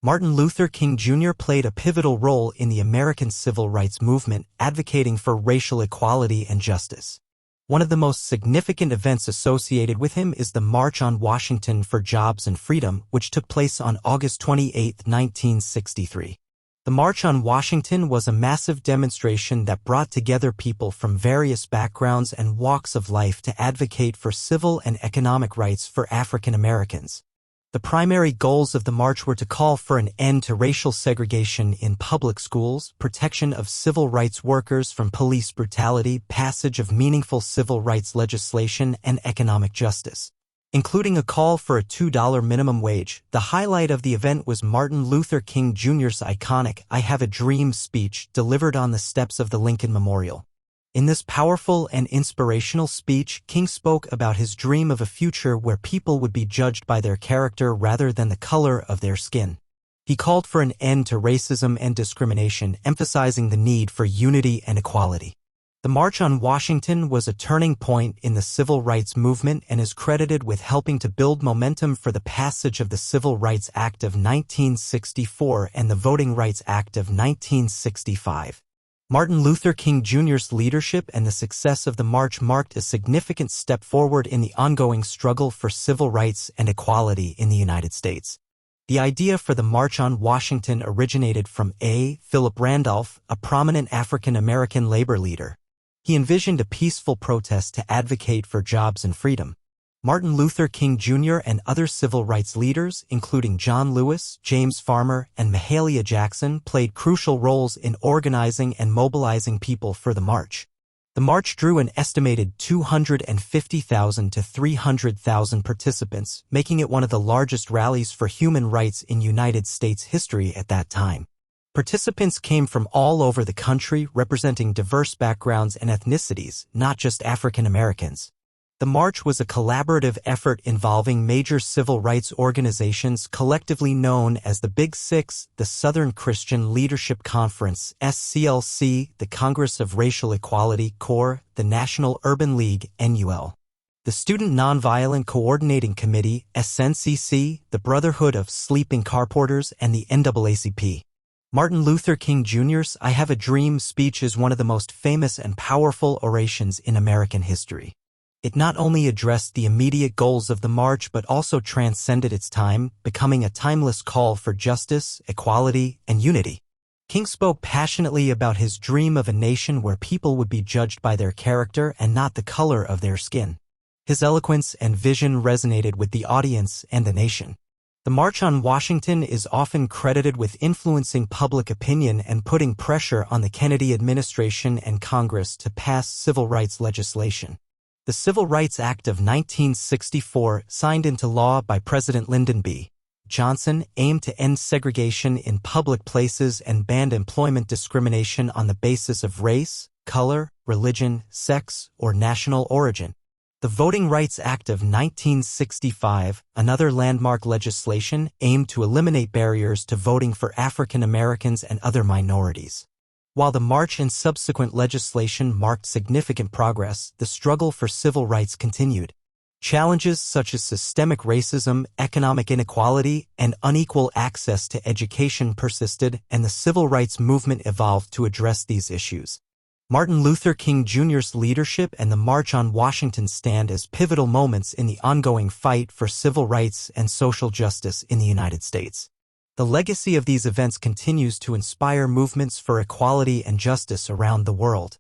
Martin Luther King Jr. played a pivotal role in the American civil rights movement, advocating for racial equality and justice. One of the most significant events associated with him is the March on Washington for Jobs and Freedom, which took place on August 28, 1963. The March on Washington was a massive demonstration that brought together people from various backgrounds and walks of life to advocate for civil and economic rights for African Americans. The primary goals of the march were to call for an end to racial segregation in public schools, protection of civil rights workers from police brutality, passage of meaningful civil rights legislation, and economic justice, including a call for a $2 minimum wage. The highlight of the event was Martin Luther King Jr.'s iconic "I Have a Dream" speech delivered on the steps of the Lincoln Memorial. In this powerful and inspirational speech, King spoke about his dream of a future where people would be judged by their character rather than the color of their skin. He called for an end to racism and discrimination, emphasizing the need for unity and equality. The March on Washington was a turning point in the civil rights movement and is credited with helping to build momentum for the passage of the Civil Rights Act of 1964 and the Voting Rights Act of 1965. Martin Luther King Jr.'s leadership and the success of the march marked a significant step forward in the ongoing struggle for civil rights and equality in the United States. The idea for the March on Washington originated from A. Philip Randolph, a prominent African-American labor leader. He envisioned a peaceful protest to advocate for jobs and freedom. Martin Luther King Jr. and other civil rights leaders, including John Lewis, James Farmer, and Mahalia Jackson, played crucial roles in organizing and mobilizing people for the march. The march drew an estimated 250,000 to 300,000 participants, making it one of the largest rallies for human rights in United States history at that time. Participants came from all over the country, representing diverse backgrounds and ethnicities, not just African Americans. The march was a collaborative effort involving major civil rights organizations collectively known as the Big Six, the Southern Christian Leadership Conference, SCLC, the Congress of Racial Equality, CORE, the National Urban League, NUL, the Student Nonviolent Coordinating Committee, SNCC, the Brotherhood of Sleeping Car Porters, and the NAACP. Martin Luther King Jr.'s "I Have a Dream" speech is one of the most famous and powerful orations in American history. It not only addressed the immediate goals of the march but also transcended its time, becoming a timeless call for justice, equality, and unity. King spoke passionately about his dream of a nation where people would be judged by their character and not the color of their skin. His eloquence and vision resonated with the audience and the nation. The March on Washington is often credited with influencing public opinion and putting pressure on the Kennedy administration and Congress to pass civil rights legislation. The Civil Rights Act of 1964, signed into law by President Lyndon B. Johnson, aimed to end segregation in public places and banned employment discrimination on the basis of race, color, religion, sex, or national origin. The Voting Rights Act of 1965, another landmark legislation, aimed to eliminate barriers to voting for African Americans and other minorities. While the march and subsequent legislation marked significant progress, the struggle for civil rights continued. Challenges such as systemic racism, economic inequality, and unequal access to education persisted, and the civil rights movement evolved to address these issues. Martin Luther King Jr.'s leadership and the March on Washington stand as pivotal moments in the ongoing fight for civil rights and social justice in the United States. The legacy of these events continues to inspire movements for equality and justice around the world.